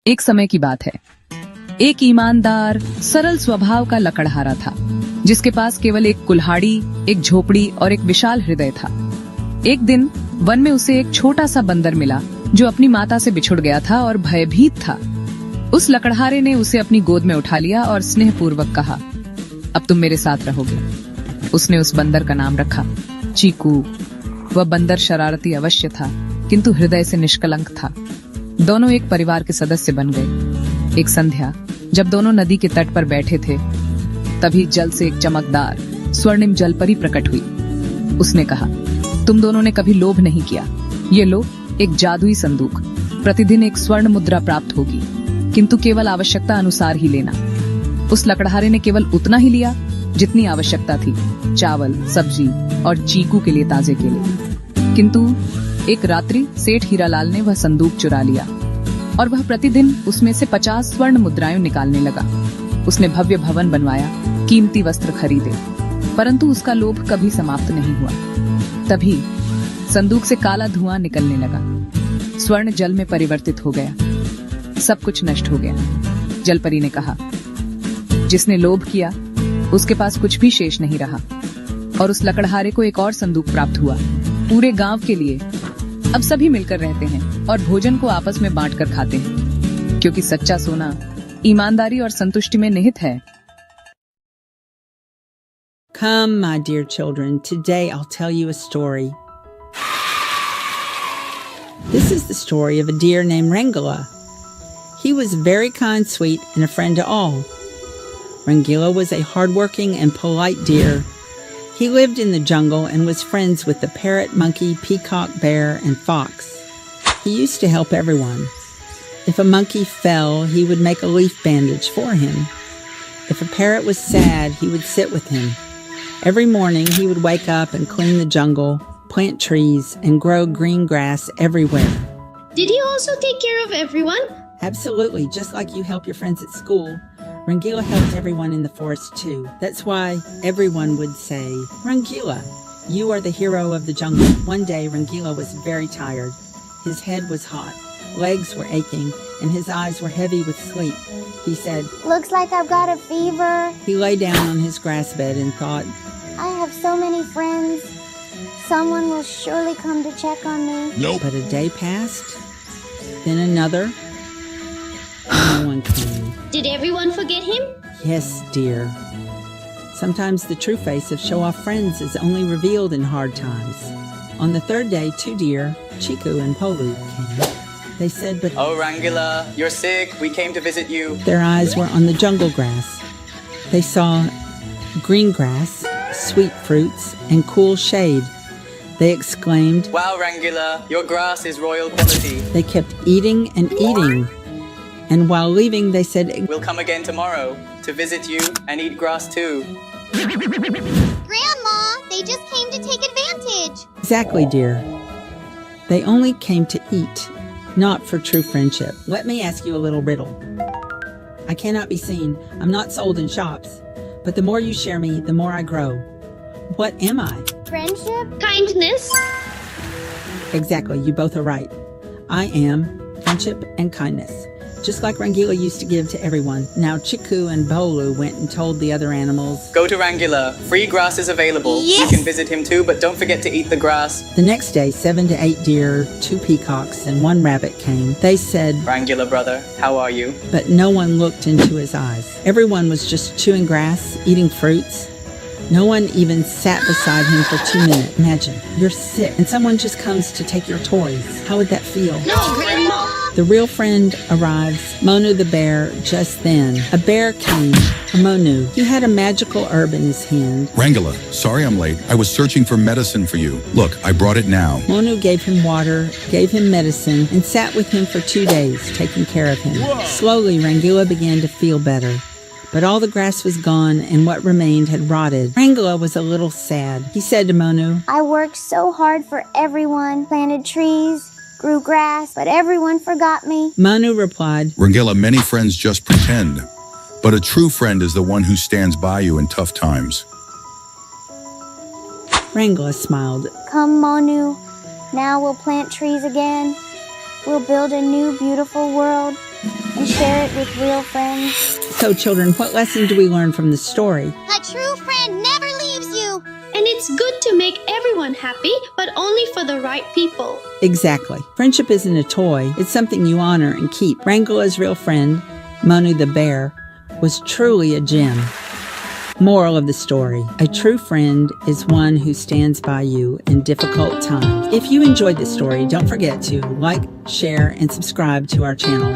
एक समय की बात है। एक ईमानदार, सरल स्वभाव का लकड़हारा था, जिसके पास केवल एक कुल्हाड़ी, एक झोपड़ी और एक विशाल हृदय था। एक दिन वन में उसे एक छोटा सा बंदर मिला, जो अपनी माता से बिछुड़ गया था और भयभीत था। उस लकड़हारे ने उसे अपनी गोद में उठा लिया और स्नेहपूर्वक कहा, अब तुम मेरे साथ रहोगे। उसने उस बंदर का नाम रखा चीकू। वह बंदर शरारती अवश्य था, किंतु हृदय से निष्कलंक था। दोनों एक परिवार के सदस्य बन गए। एक संध्या, जब दोनों नदी के तट पर बैठे थे, तभी जल से एक चमकदार स्वर्णिम जलपरी प्रकट हुई। उसने कहा, तुम दोनों ने कभी लोभ नहीं किया। ये लो एक जादुई संदूक। प्रतिदिन एक स्वर्ण मुद्रा प्राप्त होगी, किंतु केवल आवश्यकता अनुसार ही लेना। उस लकड़हारे ने केवल उतना ही लिया जितनी आवश्यकता थी, चावल, सब्जी और चीकू के लिए ताजे केले। किंतु एक रात्रि सेठ हीरालाल ने वह संदूक चुरा लिया और वह प्रतिदिन उसमें से 50 स्वर्ण मुद्राएं निकालने लगा। उसने भव्य भवन बनवाया, कीमती वस्त्र खरीदे, परंतु उसका लोभ कभी समाप्त नहीं हुआ। तभी संदूक से काला धुआं निकलने लगा। स्वर्ण जल में परिवर्तित हो गया। सब कुछ नष्ट हो गया। जलपरी ने कहा, जिसने लोभ किया उसके पास कुछ भी शेष नहीं रहा। और उस लकड़हारे को एक और संदूक प्राप्त हुआ, पूरे गांव के लिए। अब सभी मिलकर रहते हैं और भोजन को आपस में बांटकर खाते हैं, क्योंकि सच्चा सोना ईमानदारी और संतुष्टि में निहित है। Come, my dear children, today I'll tell you a story. This is the story of a deer named Rangila. He was very kind, sweet, and a friend to all. Rangila was a hardworking and polite deer. He lived in the jungle and was friends with the parrot, monkey, peacock, bear, and fox. He used to help everyone. If a monkey fell, he would make a leaf bandage for him. If a parrot was sad, he would sit with him. Every morning, he would wake up and clean the jungle, plant trees, and grow green grass everywhere. Did he also take care of everyone? Absolutely, just like you help your friends at school. Rangila helped everyone in the forest too. That's why everyone would say, Rangila, you are the hero of the jungle. One day, Rangila was very tired. His head was hot, legs were aching, and his eyes were heavy with sleep. He said, Looks like I've got a fever. He lay down on his grass bed and thought, I have so many friends. Someone will surely come to check on me. Nope. But a day passed, then another. No one came. Did everyone forget him? Yes, dear. Sometimes the true face of show-off friends is only revealed in hard times. On the third day, 2 deer, Chiku and Polu, came. They said, but Oh, Rangila, you're sick. We came to visit you. their eyes were on the jungle grass. They saw green grass, sweet fruits, and cool shade. They exclaimed, Wow, Rangila, your grass is royal quality. they kept eating and eating. And while leaving, they said, We'll come again tomorrow to visit you and eat grass too. Grandma, they just came to take advantage. Exactly, dear. They only came to eat, not for true friendship. Let me ask you a little riddle. I cannot be seen. I'm not sold in shops. But the more you share me, the more I grow. What am I? Friendship? Kindness? Exactly, you both are right. I am friendship and kindness. Just like Rangila used to give to everyone. Now Chiku and Bolu went and told the other animals. Go to Rangila. Free grass is available. Yes! You can visit him too, but don't forget to eat the grass. The next day, 7 to 8 deer, 2 peacocks, and 1 rabbit came. They said, Rangila, brother, how are you? but no one looked into his eyes. Everyone was just chewing grass, eating fruits. No one even sat beside him for 2 minutes. Imagine, you're sick and someone just comes to take your toys. How would that feel? No, Grandma! The real friend arrives, Monu the bear, just then. A bear came for Monu. He had a magical herb in his hand. Rangila, sorry I'm late. I was searching for medicine for you. Look, I brought it now. Monu gave him water, gave him medicine, and sat with him for 2 days, taking care of him. Slowly, Rangila began to feel better. But all the grass was gone, and what remained had rotted. Rangila was a little sad. He said to Monu, I worked so hard for everyone, planted trees, grew grass, but everyone forgot me. Monu replied, Rangila, many friends just pretend. But a true friend is the one who stands by you in tough times. Rangila smiled. Come, Monu. Now we'll plant trees again. We'll build a new beautiful world. and share it with real friends. So, children, what lesson do we learn from the story? A true friend never leaves you. And it's good to make everyone happy, but only for the right people. Exactly. Friendship isn't a toy. It's something you honor and keep. Rangala's real friend, Monu the bear, was truly a gem. Moral of the story: a true friend is one who stands by you in difficult times. If you enjoyed this story, don't forget to like, share, and subscribe to our channel.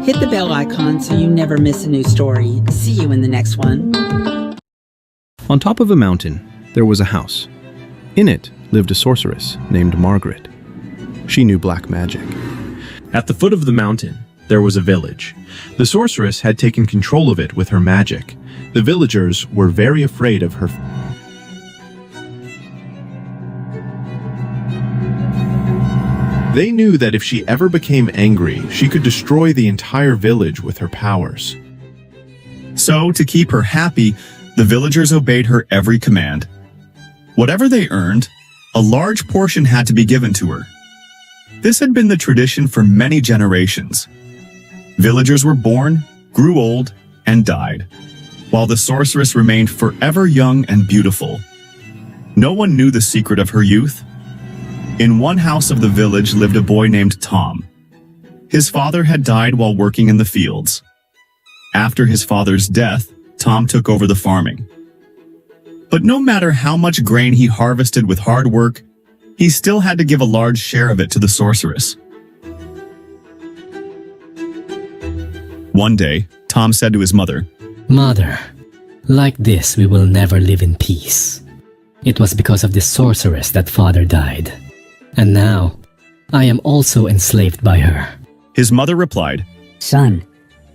Hit the bell icon so you never miss a new story. See you in the next one. On top of a mountain, there was a house. In it lived a sorceress named Margaret. She knew black magic. At the foot of the mountain, there was a village. The sorceress had taken control of it with her magic. The villagers were very afraid of her. They knew that if she ever became angry, she could destroy the entire village with her powers. So, to keep her happy, the villagers obeyed her every command. Whatever they earned, a large portion had to be given to her. This had been the tradition for many generations. Villagers were born, grew old, and died, while the sorceress remained forever young and beautiful. No one knew the secret of her youth. In one house of the village lived a boy named Tom. His father had died while working in the fields. After his father's death, Tom took over the farming. But no matter how much grain he harvested with hard work, he still had to give a large share of it to the sorceress. One day, Tom said to his mother, "Mother, like this we will never live in peace. It was because of the sorceress that father died. And now, I am also enslaved by her." His mother replied, "Son,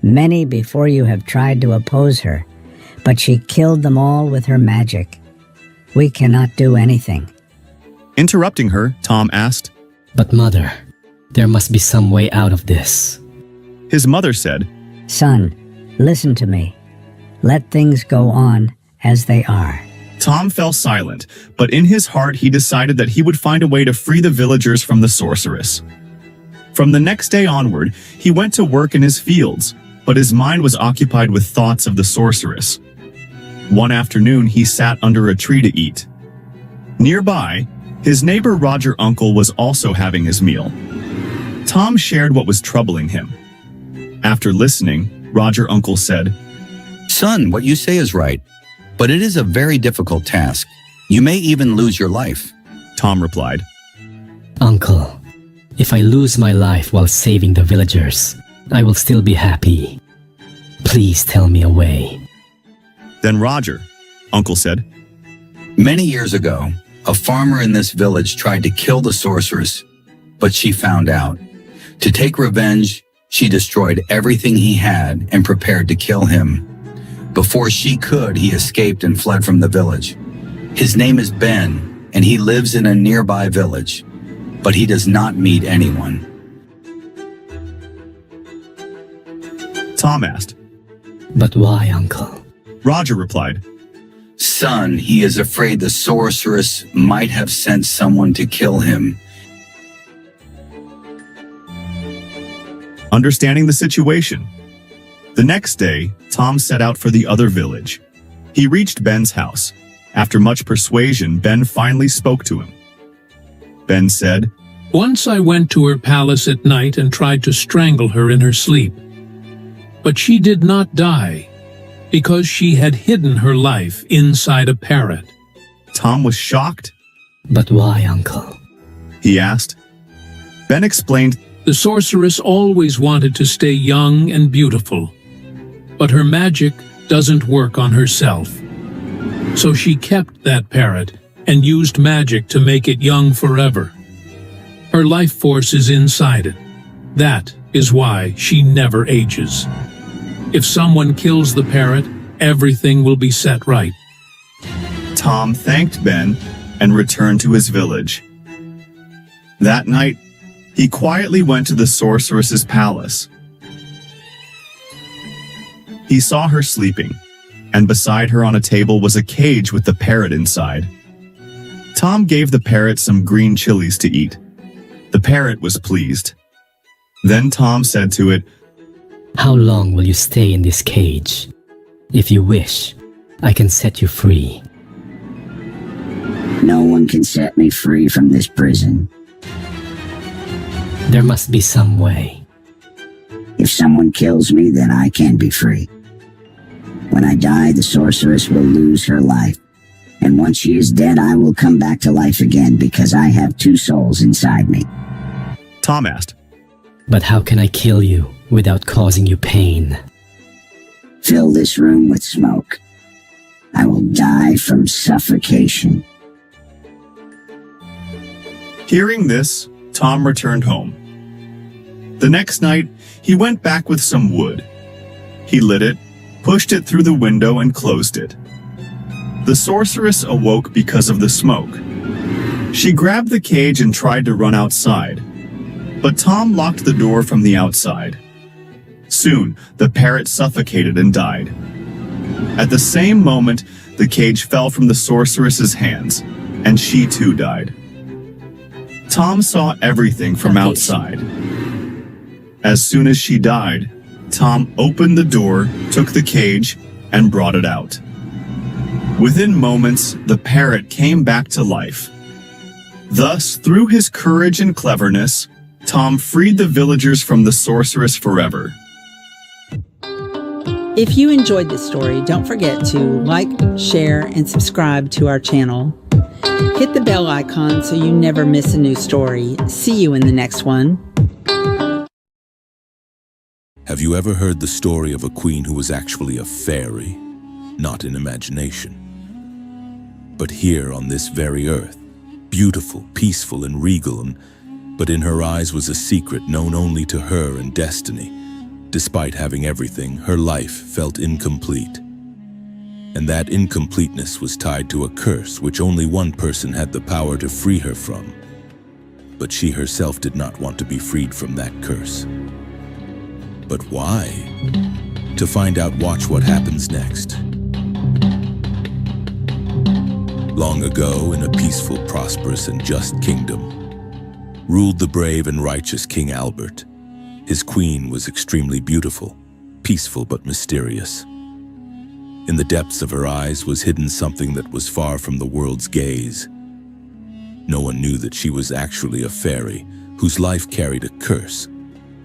many before you have tried to oppose her, but she killed them all with her magic. We cannot do anything." Interrupting her, Tom asked, "But mother, there must be some way out of this." His mother said, "Son, listen to me. Let things go on as they are." Tom fell silent, but in his heart he decided that he would find a way to free the villagers from the sorceress. From the next day onward, he went to work in his fields, but his mind was occupied with thoughts of the sorceress. One afternoon, he sat under a tree to eat. Nearby, his neighbor Roger Uncle was also having his meal. Tom shared what was troubling him. After listening, Roger Uncle said, "Son, what you say is right, but it is a very difficult task. You may even lose your life." Tom replied, "Uncle, if I lose my life while saving the villagers, I will still be happy. Please tell me a way." Then Roger, Uncle said, "Many years ago, a farmer in this village tried to kill the sorceress, but she found out. To take revenge, she destroyed everything he had and prepared to kill him. Before she could, he escaped and fled from the village. His name is Ben, and he lives in a nearby village, but he does not meet anyone." Tom asked, "But why, Uncle?" Roger replied, "Son, he is afraid the sorceress might have sent someone to kill him." Understanding the situation, the next day, Tom set out for the other village. He reached Ben's house. After much persuasion, Ben finally spoke to him. Ben said, "Once I went to her palace at night and tried to strangle her in her sleep. But she did not die, because she had hidden her life inside a parrot." Tom was shocked. "But why, Uncle?" he asked. Ben explained, "The sorceress always wanted to stay young and beautiful, but her magic doesn't work on herself. So she kept that parrot and used magic to make it young forever. Her life force is inside it. That is why she never ages. If someone kills the parrot, everything will be set right." Tom thanked Ben and returned to his village. That night, he quietly went to the sorceress's palace. He saw her sleeping, and beside her on a table was a cage with the parrot inside. Tom gave the parrot some green chilies to eat. The parrot was pleased. Then Tom said to it, How long will you stay in this cage? If you wish, I can set you free. No one can set me free from this prison. There must be some way. If someone kills me, then I can be free. When I die, the sorceress will lose her life. And once she is dead, I will come back to life again because I have two souls inside me. Tom asked. But how can I kill you without causing you pain? Fill this room with smoke. I will die from suffocation. Hearing this, Tom returned home. The next night, he went back with some wood. He lit it, pushed it through the window, and closed it. The sorceress awoke because of the smoke. She grabbed the cage and tried to run outside, but Tom locked the door from the outside. Soon, the parrot suffocated and died. At the same moment, the cage fell from the sorceress's hands, and she too died. Tom saw everything from outside. As soon as she died, Tom opened the door, took the cage, and brought it out. Within moments, the parrot came back to life. Thus, through his courage and cleverness, Tom freed the villagers from the sorceress forever. If you enjoyed this story, don't forget to like, share, and subscribe to our channel. Hit the bell icon so you never miss a new story. See you in the next one. Have you ever heard the story of a queen who was actually a fairy, not in imagination? But here on this very earth, beautiful, peaceful, and regal, but in her eyes was a secret known only to her and destiny. Despite having everything, her life felt incomplete. And that incompleteness was tied to a curse which only one person had the power to free her from. But she herself did not want to be freed from that curse. But why? To find out, watch what happens next. Long ago, in a peaceful, prosperous, and just kingdom, ruled the brave and righteous King Albert. His queen was extremely beautiful, peaceful but mysterious. In the depths of her eyes was hidden something that was far from the world's gaze. No one knew that she was actually a fairy whose life carried a curse,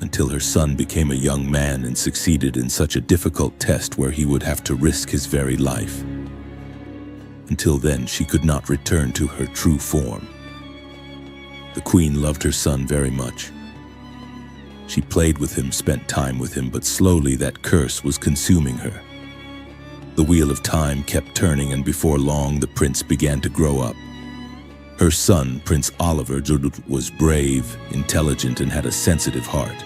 until her son became a young man and succeeded in such a difficult test where he would have to risk his very life. Until then, she could not return to her true form. The queen loved her son very much. She played with him, spent time with him, but slowly that curse was consuming her. The wheel of time kept turning, and before long the prince began to grow up. Her son, Prince Oliver, was brave, intelligent, and had a sensitive heart.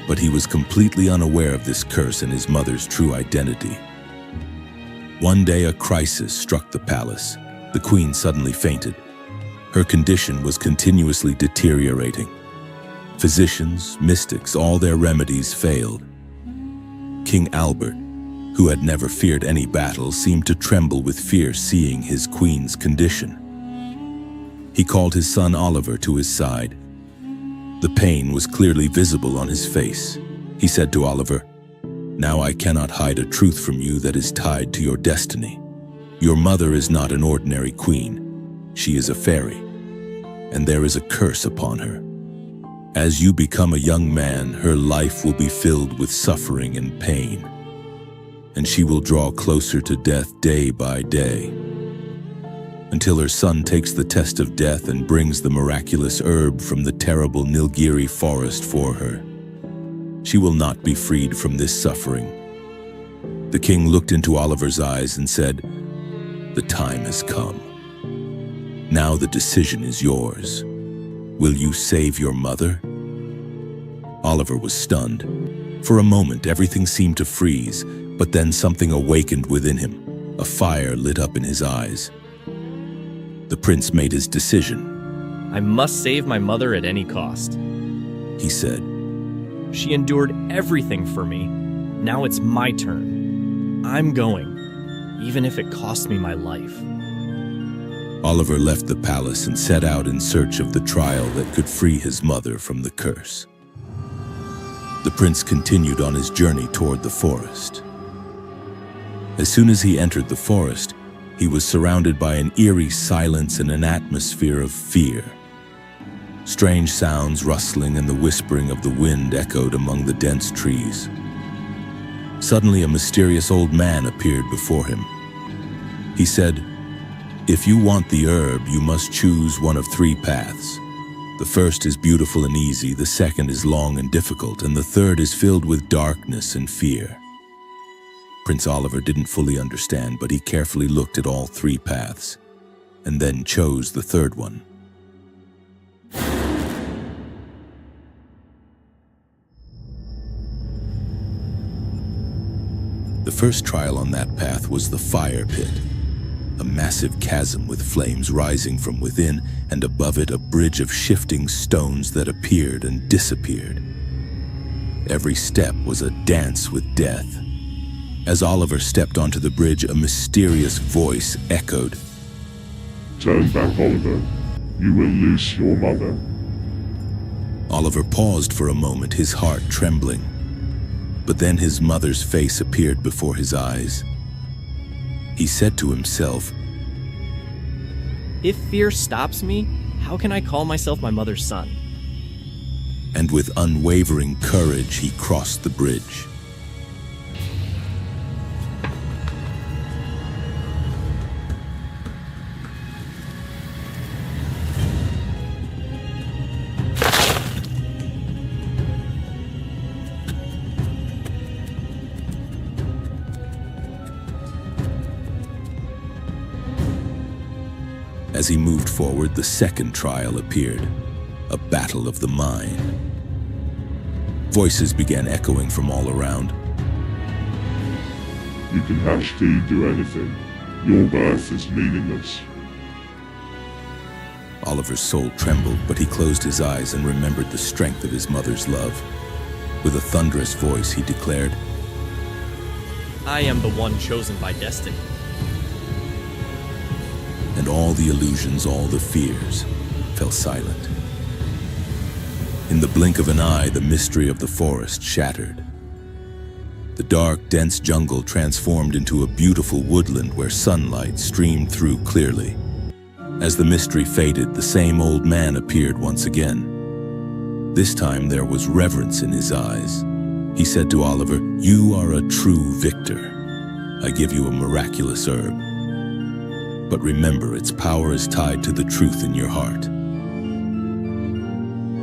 But he was completely unaware of this curse and his mother's true identity. One day a crisis struck the palace. The queen suddenly fainted. Her condition was continuously deteriorating. Physicians, mystics, all their remedies failed. King Albert, who had never feared any battle, seemed to tremble with fear seeing his queen's condition. He called his son Oliver to his side. The pain was clearly visible on his face. He said to Oliver, "Now I cannot hide a truth from you that is tied to your destiny. Your mother is not an ordinary queen. She is a fairy, and there is a curse upon her. As you become a young man, her life will be filled with suffering and pain, and she will draw closer to death day by day, until her son takes the test of death and brings the miraculous herb from the terrible Nilgiri forest for her. She will not be freed from this suffering." The king looked into Oliver's eyes and said, "The time has come. Now the decision is yours. Will you save your mother?" Oliver was stunned. For a moment, everything seemed to freeze, but then something awakened within him. A fire lit up in his eyes. The prince made his decision. "I must save my mother at any cost," he said. "She endured everything for me. Now it's my turn. I'm going, even if it costs me my life." Oliver left the palace and set out in search of the trial that could free his mother from the curse. The prince continued on his journey toward the forest. As soon as he entered the forest, he was surrounded by an eerie silence and an atmosphere of fear. Strange sounds, rustling, and the whispering of the wind echoed among the dense trees. Suddenly, a mysterious old man appeared before him. He said, "If you want the herb, you must choose one of three paths. The first is beautiful and easy, the second is long and difficult, and the third is filled with darkness and fear." Prince Oliver didn't fully understand, but he carefully looked at all three paths, and then chose the third one. The first trial on that path was the fire pit, a massive chasm with flames rising from within, and above it a bridge of shifting stones that appeared and disappeared. Every step was a dance with death. As Oliver stepped onto the bridge, a mysterious voice echoed, "Turn back, Oliver. You will lose your mother." Oliver paused for a moment, his heart trembling. But then his mother's face appeared before his eyes. He said to himself, "If fear stops me, how can I call myself my mother's son?" And with unwavering courage, he crossed the bridge. As he moved forward, the second trial appeared, a battle of the mind. Voices began echoing from all around. "You can hashtag do anything. Your birth is meaningless." Oliver's soul trembled, but he closed his eyes and remembered the strength of his mother's love. With a thunderous voice, he declared, "I am the one chosen by destiny." And all the illusions, all the fears, fell silent. In the blink of an eye, the mystery of the forest shattered. The dark, dense jungle transformed into a beautiful woodland where sunlight streamed through clearly. As the mystery faded, the same old man appeared once again. This time there was reverence in his eyes. He said to Oliver, "You are a true victor. I give you a miraculous herb. But remember, its power is tied to the truth in your heart."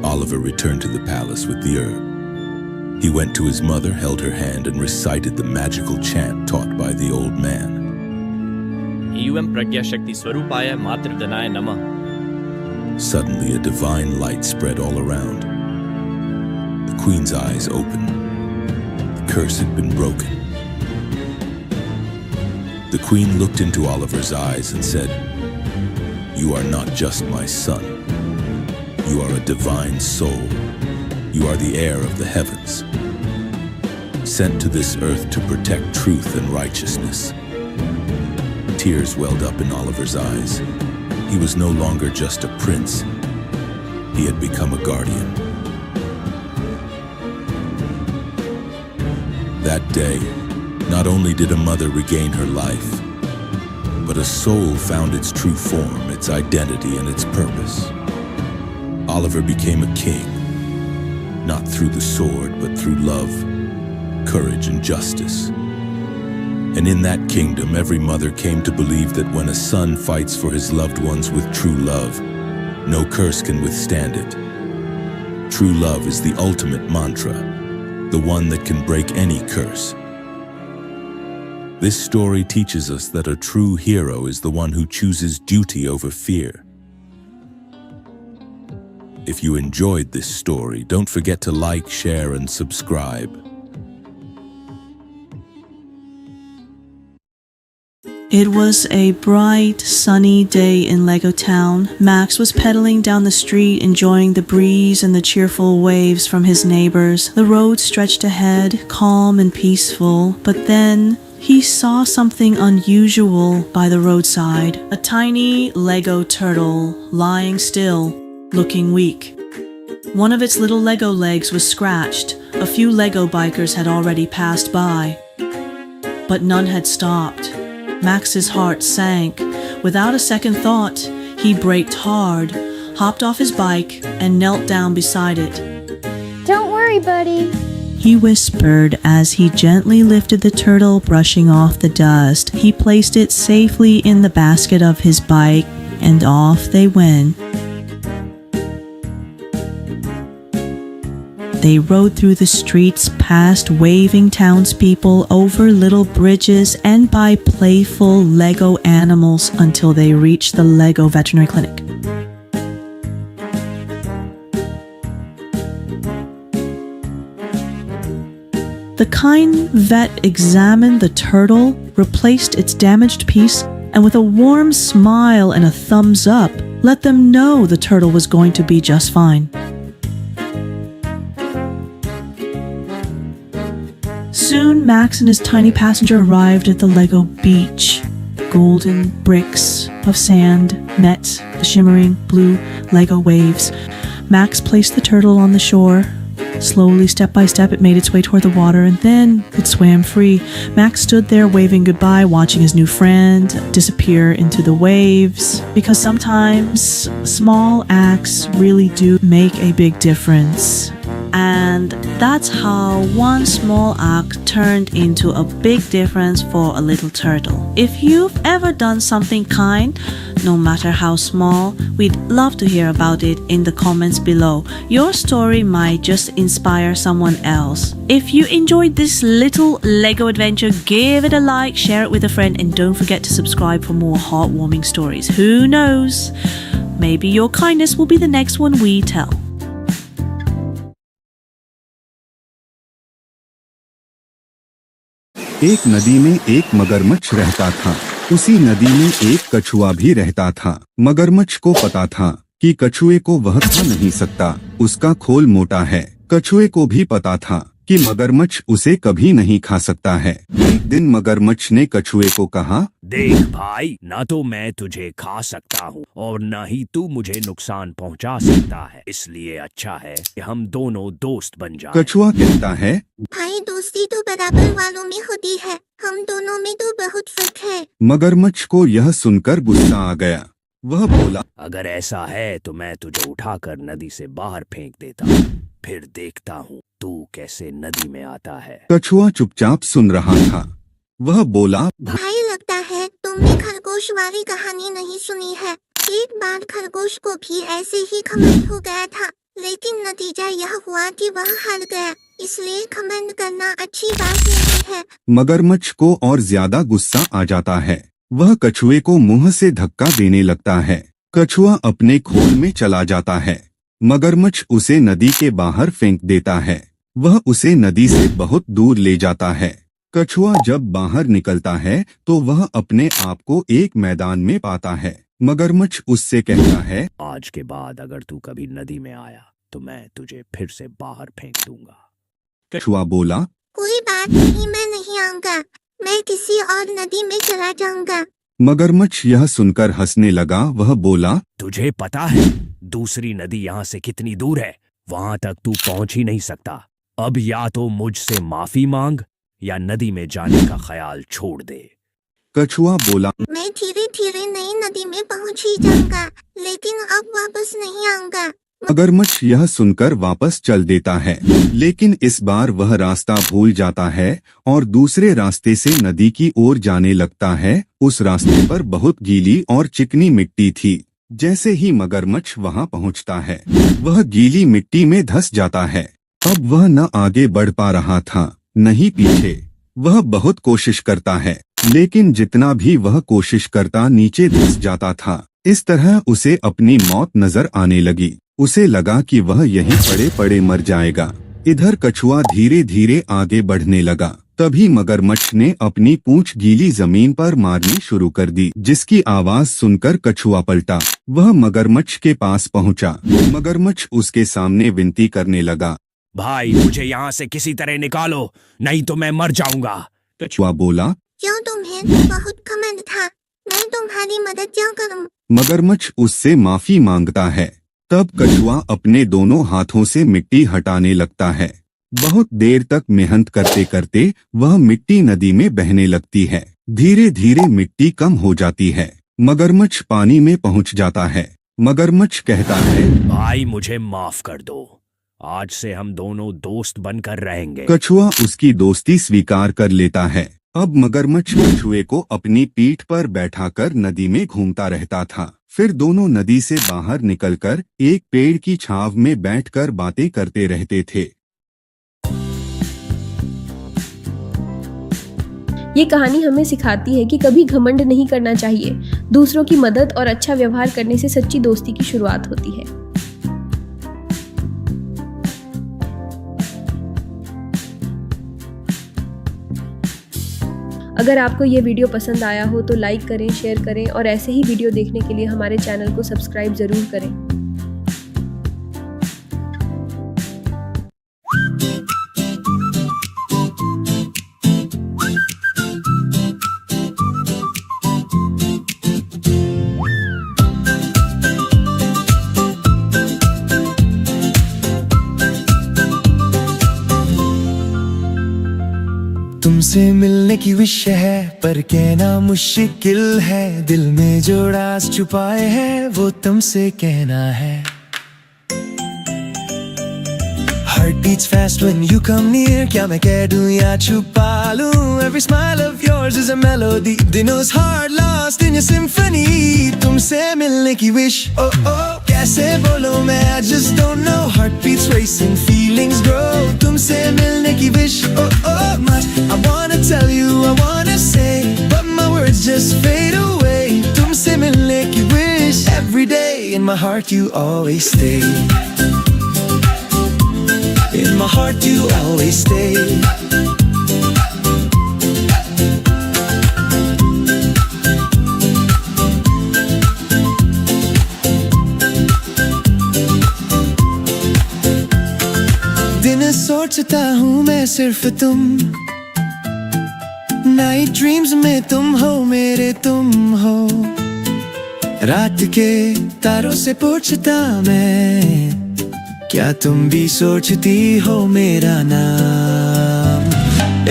Oliver returned to the palace with the herb. He went to his mother, held her hand, and recited the magical chant taught by the old man. Suddenly, a divine light spread all around. The queen's eyes opened. The curse had been broken. The queen looked into Oliver's eyes and said, "You are not just my son. You are a divine soul. You are the heir of the heavens, sent to this earth to protect truth and righteousness." Tears welled up in Oliver's eyes. He was no longer just a prince. He had become a guardian. That day, not only did a mother regain her life, but a soul found its true form, its identity, and its purpose. Oliver became a king, not through the sword, but through love, courage, and justice. And in that kingdom, every mother came to believe that when a son fights for his loved ones with true love, no curse can withstand it. True love is the ultimate mantra, the one that can break any curse. This story teaches us that a true hero is the one who chooses duty over fear. If you enjoyed this story, don't forget to like, share, and subscribe. It was a bright, sunny day in Lego Town. Max was pedaling down the street, enjoying the breeze and the cheerful waves from his neighbors. The road stretched ahead, calm and peaceful, but then he saw something unusual by the roadside. A tiny Lego turtle lying still, looking weak. One of its little Lego legs was scratched. A few Lego bikers had already passed by, but none had stopped. Max's heart sank. Without a second thought, he braked hard, hopped off his bike, and knelt down beside it. Don't worry, buddy. He whispered as he gently lifted the turtle, brushing off the dust. He placed it safely in the basket of his bike, and off they went. They rode through the streets, past waving townspeople, over little bridges, and by playful Lego animals until they reached the Lego veterinary clinic. The kind vet examined the turtle, replaced its damaged piece, and with a warm smile and a thumbs up, let them know the turtle was going to be just fine. Soon, Max and his tiny passenger arrived at the Lego beach. Golden bricks of sand met the shimmering blue Lego waves. Max placed the turtle on the shore. Slowly, step by step, it made its way toward the water, and then it swam free. Max stood there waving goodbye, watching his new friend disappear into the waves. Because sometimes small acts really do make a big difference. And that's how one small act turned into a big difference for a little turtle. If you've ever done something kind, no matter how small, we'd love to hear about it in the comments below. Your story might just inspire someone else. If you enjoyed this little Lego adventure, give it a like, share it with a friend, and don't forget to subscribe for more heartwarming stories. Who knows? Maybe your kindness will be the next one we tell. एक नदी में एक मगरमच्छ रहता था। उसी नदी में एक कछुआ भी रहता था। मगरमच्छ को पता था कि कछुए को वह खा नहीं सकता, उसका खोल मोटा है। कछुए को भी पता था कि मगरमच्छ उसे कभी नहीं खा सकता है। एक दिन मगरमच्छ ने कछुए को कहा, देख भाई, ना तो मैं तुझे खा सकता हूँ और न ही तू मुझे नुकसान पहुँचा सकता है, इसलिए अच्छा है कि हम दोनों दोस्त बन जाएं। कछुआ कहता है, भाई दोस्ती तो बराबर वालों में होती है, हम दोनों में तो बहुत फर्क है। मगरमच्छ को यह सुनकर गुस्सा आ गया। वह बोला, अगर ऐसा है तो मैं तुझे उठाकर नदी से बाहर फेंक देता हूँ, फिर देखता हूँ तू कैसे नदी में आता है। कछुआ चुपचाप सुन रहा था। वह बोला, भाई लगता है तुमने खरगोश वाली कहानी नहीं सुनी है। एक बार खरगोश को भी ऐसे ही घमंड हो गया था, लेकिन नतीजा यह हुआ कि वह हार गया, इसलिए घमंड करना अच्छी बात नहीं है। मगरमच्छ को और ज्यादा गुस्सा आ जाता है। वह कछुए को मुंह से धक्का देने लगता है। कछुआ अपने खोल में चला जाता है। मगरमच्छ उसे नदी के बाहर फेंक देता है। वह उसे नदी से बहुत दूर ले जाता है। कछुआ जब बाहर निकलता है तो वह अपने आप को एक मैदान में पाता है। मगरमच्छ उससे कहता है, आज के बाद अगर तू कभी नदी में आया तो मैं तुझे फिर से बाहर फेंक दूंगा। कछुआ बोला, कोई बात नहीं, मैं नहीं आऊंगा, मैं किसी और नदी में चला जाऊंगा। मगरमच्छ यह सुनकर हंसने लगा। वह बोला, तुझे पता है दूसरी नदी यहाँ से कितनी दूर है? वहाँ तक तू पहुँच ही नहीं सकता। अब या तो मुझसे माफी मांग या नदी में जाने का ख्याल छोड़ दे। कछुआ बोला, मैं धीरे धीरे नई नदी में पहुँच ही जाऊंगा, लेकिन अब वापस नहीं आऊंगा। मगरमच्छ यह सुनकर वापस चल देता है, लेकिन इस बार वह रास्ता भूल जाता है और दूसरे रास्ते से नदी की ओर जाने लगता है। उस रास्ते पर बहुत गीली और चिकनी मिट्टी थी। जैसे ही मगरमच्छ वहां पहुंचता है, वह गीली मिट्टी में धंस जाता है। अब वह न आगे बढ़ पा रहा था, न ही पीछे। वह बहुत कोशिश करता है, लेकिन जितना भी वह कोशिश करता नीचे धंस जाता था। इस तरह उसे अपनी मौत नजर आने लगी। उसे लगा कि वह यहीं पड़े पड़े मर जाएगा। इधर कछुआ धीरे धीरे आगे बढ़ने लगा। तभी मगरमच्छ ने अपनी पूंछ गीली जमीन पर मारनी शुरू कर दी, जिसकी आवाज सुनकर कछुआ पलटा। वह मगरमच्छ के पास पहुंचा। मगरमच्छ उसके सामने विनती करने लगा, भाई मुझे यहाँ से किसी तरह निकालो, नहीं तो मैं मर जाऊंगा। कछुआ बोला, क्यों तुम्हें बहुत घमंड था, मैं तुम्हारी मदद क्यों करूं? मगरमच्छ उससे माफी मांगता है। तब कछुआ अपने दोनों हाथों से मिट्टी हटाने लगता है। बहुत देर तक मेहनत करते करते वह मिट्टी नदी में बहने लगती है। धीरे धीरे मिट्टी कम हो जाती है। मगरमच्छ पानी में पहुंच जाता है। मगरमच्छ कहता है, भाई मुझे माफ कर दो, आज से हम दोनों दोस्त बनकर रहेंगे। कछुआ उसकी दोस्ती स्वीकार कर लेता है। अब मगरमच्छ कछुए को अपनी पीठ पर बैठाकर नदी में घूमता रहता था। फिर दोनों नदी से बाहर निकलकर एक पेड़ की छांव में बैठकर बातें करते रहते थे। ये कहानी हमें सिखाती है कि कभी घमंड नहीं करना चाहिए। दूसरों की मदद और अच्छा व्यवहार करने से सच्ची दोस्ती की शुरुआत होती है। अगर आपको ये वीडियो पसंद आया हो तो लाइक करें, शेयर करें और ऐसे ही वीडियो देखने के लिए हमारे चैनल को सब्सक्राइब जरूर करें। तुमसे मिलने की विश है पर कहना मुश्किल है। दिल में जो राज छुपाए है वो तुमसे कहना है। Heart beats fast when you come near, क्या मैं कह दूं या छुपा लूं। Every smile of yours is a melody, दिनों heart lost in your symphony। तुमसे मिलने की wish, oh oh कैसे बोलूं मैं, I just don't know। Heart beats racing, feelings grow, तुमसे मिलने की wish, oh oh much I wanna tell you, I wanna say, but my words just fade away। तुमसे मिलने की wish, every day in my heart you always stay। In my heart you always stay। दिन सोचता हूँ मैं सिर्फ तुम, night dreams में तुम हो मेरे, तुम हो। रात के तारों से पूछता मैं, क्या तुम भी सोचती हो मेरा नाम।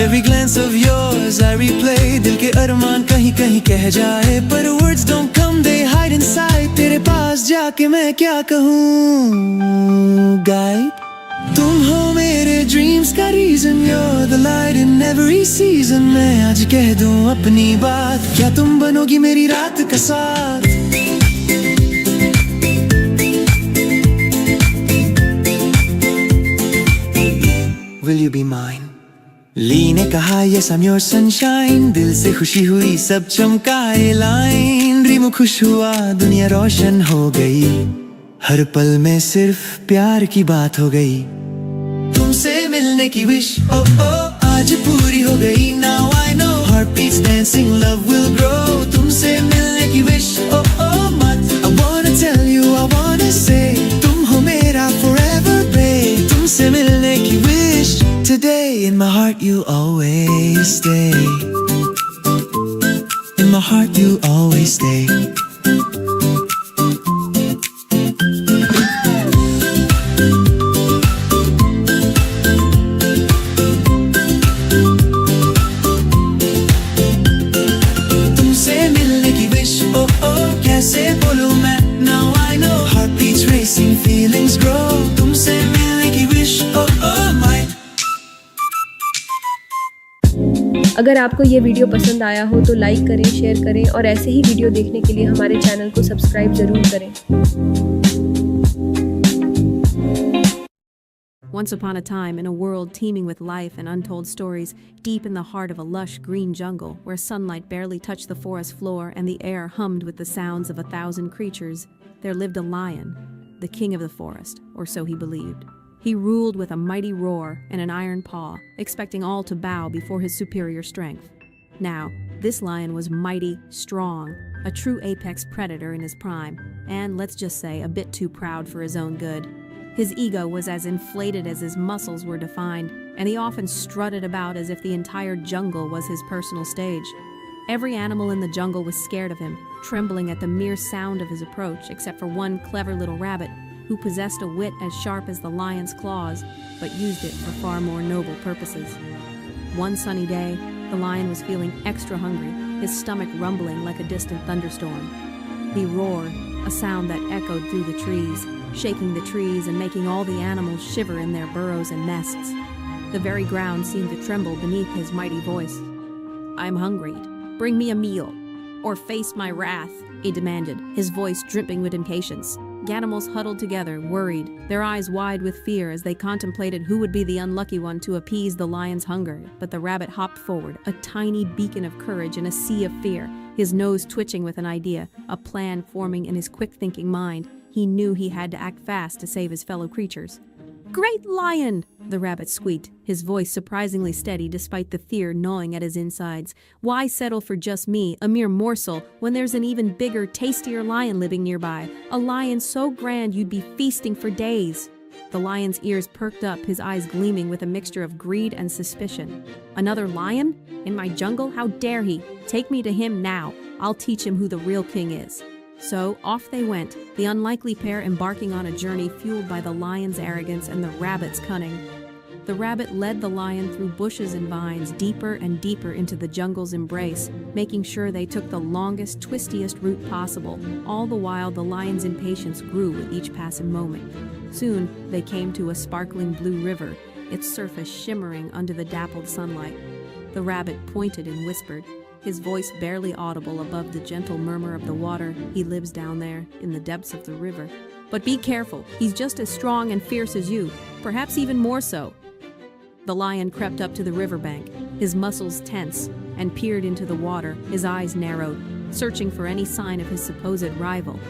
Every glance of yours I replay, दिल के अरमान कहीं कहीं कह जाए, पर words don't come, they hide inside। तेरे पास जाके मैं क्या कहूँ गाइड। तुम हो मेरे dreams का reason, you're the light in every season। मैं आज कह दूँ अपनी बात, क्या तुम बनोगी मेरी रात का साथ। Will you be mine? ली ने कहा yes I'm your sunshine, दिल से खुशी हुई सब चमकाए लाइन। ड्रीम खुश हुआ दुनिया रोशन हो गई, हर पल में सिर्फ प्यार की बात हो गई। तुमसे मिलने की wish, oh oh आज पूरी हो गई। Now I know heartbeats dancing, love will grow। तुमसे मिलने की wish, oh oh much I wanna tell you, I wanna say, तुम हो मेरा forever babe। तुमसे मिलने की wish, today in my heart you always stay। In my heart you always stay। तुमसे मिलने की wish, oh oh कैसे बोलूं मैं, now I know heartbeats racing, feelings grow। तुमसे मिलने की wish, oh oh my। अगर आपको ये वीडियो पसंद आया हो तो लाइक करें, शेयर करें और ऐसे ही वीडियो देखने के लिए हमारे चैनल को सब्सक्राइब जरूर करें। Once upon a time, in a world teeming with life and untold stories, deep in the heart of a lush green jungle, where sunlight barely touched the forest floor and the air hummed with the sounds of 1,000 creatures, there lived a lion, the king of the forest, or so he believed. He ruled with a mighty roar and an iron paw, expecting all to bow before his superior strength. Now, this lion was mighty, strong, a true apex predator in his prime, and let's just say a bit too proud for his own good. His ego was as inflated as his muscles were defined, and he often strutted about as if the entire jungle was his personal stage. Every animal in the jungle was scared of him, trembling at the mere sound of his approach, except for one clever little rabbit. who possessed a wit as sharp as the lion's claws, but used it for far more noble purposes. One sunny day, the lion was feeling extra hungry, his stomach rumbling like a distant thunderstorm. He roared, a sound that echoed through the trees, shaking the trees and making all the animals shiver in their burrows and nests. The very ground seemed to tremble beneath his mighty voice. "I'm hungry. Bring me a meal, or face my wrath," he demanded, his voice dripping with impatience. The animals huddled together, worried, their eyes wide with fear as they contemplated who would be the unlucky one to appease the lion's hunger. But the rabbit hopped forward, a tiny beacon of courage in a sea of fear, his nose twitching with an idea, a plan forming in his quick-thinking mind. He knew he had to act fast to save his fellow creatures. "Great lion!" the rabbit squeaked, his voice surprisingly steady despite the fear gnawing at his insides. "Why settle for just me, a mere morsel, when there's an even bigger, tastier lion living nearby? A lion so grand you'd be feasting for days." The lion's ears perked up, his eyes gleaming with a mixture of greed and suspicion. "Another lion? In my jungle? How dare he? Take me to him now. I'll teach him who the real king is." So off they went, the unlikely pair embarking on a journey fueled by the lion's arrogance and the rabbit's cunning. The rabbit led the lion through bushes and vines, deeper and deeper into the jungle's embrace, making sure they took the longest, twistiest route possible. All the while, the lion's impatience grew with each passing moment. Soon, they came to a sparkling blue river, its surface shimmering under the dappled sunlight. The rabbit pointed and whispered, his voice barely audible above the gentle murmur of the water. "He lives down there, in the depths of the river. But be careful, he's just as strong and fierce as you, perhaps even more so." The lion crept up to the riverbank, his muscles tense, and peered into the water, his eyes narrowed, searching for any sign of his supposed rival.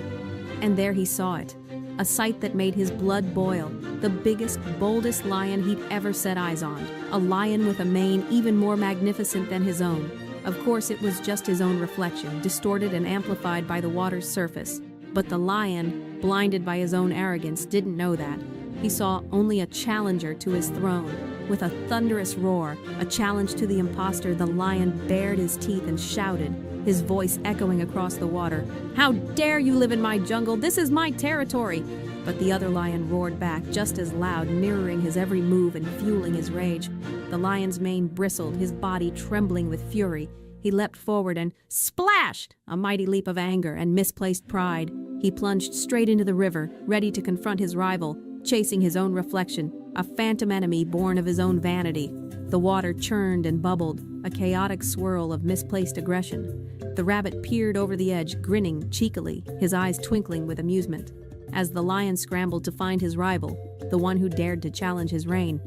And there he saw it, a sight that made his blood boil, the biggest, boldest lion he'd ever set eyes on, a lion with a mane even more magnificent than his own. Of course, it was just his own reflection, distorted and amplified by the water's surface. But the lion, blinded by his own arrogance, didn't know that. He saw only a challenger to his throne. With a thunderous roar, a challenge to the imposter, the lion bared his teeth and shouted, his voice echoing across the water, "How dare you live in my jungle? This is my territory!" But the other lion roared back, just as loud, mirroring his every move and fueling his rage. The lion's mane bristled, his body trembling with fury. He leapt forward and splashed! A mighty leap of anger and misplaced pride. He plunged straight into the river, ready to confront his rival, chasing his own reflection, a phantom enemy born of his own vanity. The water churned and bubbled, a chaotic swirl of misplaced aggression. The rabbit peered over the edge, grinning cheekily, his eyes twinkling with amusement, as the lion scrambled to find his rival, the one who dared to challenge his reign,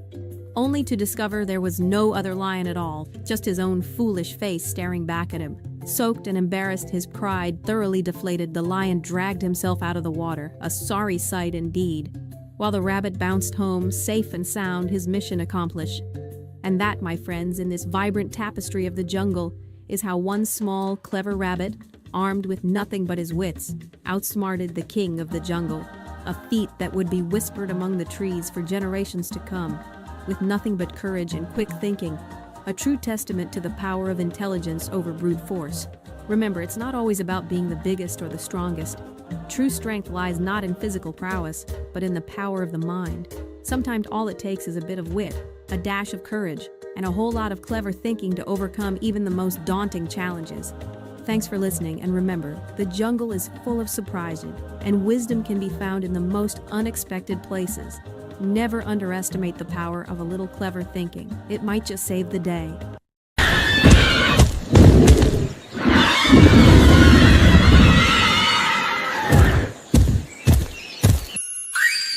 only to discover there was no other lion at all, just his own foolish face staring back at him. Soaked and embarrassed, his pride thoroughly deflated, the lion dragged himself out of the water, a sorry sight indeed, while the rabbit bounced home, safe and sound, his mission accomplished. And that, my friends, in this vibrant tapestry of the jungle, is how one small, clever rabbit, armed with nothing but his wits, outsmarted the king of the jungle, a feat that would be whispered among the trees for generations to come, with nothing but courage and quick thinking, a true testament to the power of intelligence over brute force. Remember, it's not always about being the biggest or the strongest. True strength lies not in physical prowess, but in the power of the mind. Sometimes all it takes is a bit of wit, a dash of courage, and a whole lot of clever thinking to overcome even the most daunting challenges. Thanks for listening, and remember, the jungle is full of surprises, and wisdom can be found in the most unexpected places. Never underestimate the power of a little clever thinking. It might just save the day.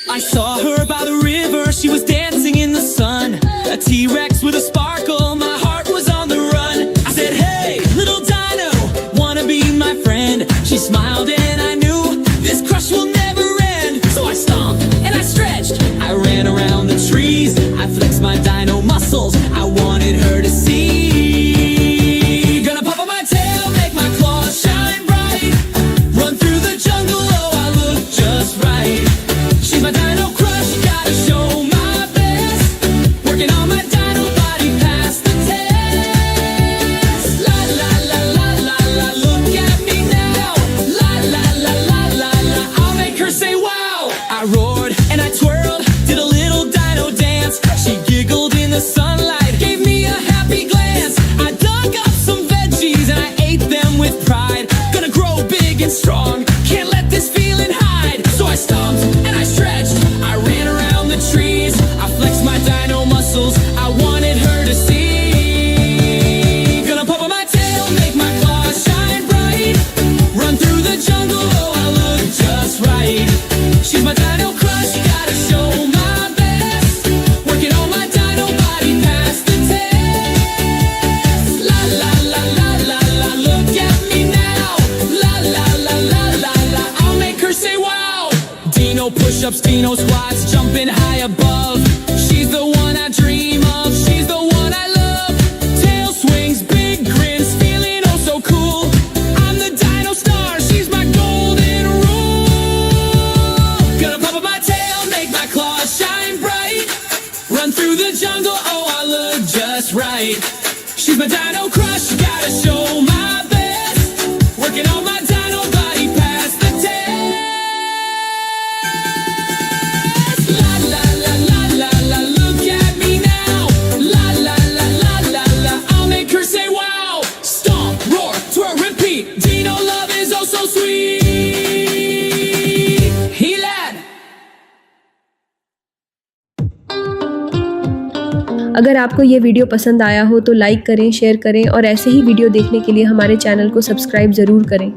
I saw her by the river, she was dancing in the sun. A T-Rex with a sparkle, my heart was on the run. I said, hey, little dino, wanna be my friend? She smiled and I knew this crush will never end. So I stomped and I stretched, I ran around the trees, I flexed my dino muscles, I wanted her to see. Gonna pop on my tail, make my claws shine bright, run through the jungle, oh I look just right. She's my dino crush, gotta show my best, working on my dino body past the test. La la la la la la, look at me now. La la la la la la, I'll make her say wow. I roll right. She's my dino crush, gotta show my best. Working on my dino body past the test. La la la la la la, look at me now. La la la la la la, I'll make her say wow. Stomp, roar, twirl, repeat. Dino love is oh so sweet. He lad. अगर आपको ये video पसंद आया हो तो like करें, share करें और ऐसे ही वीडियो देखने के लिए हमारे चैनल को सब्सक्राइब ज़रूर करें।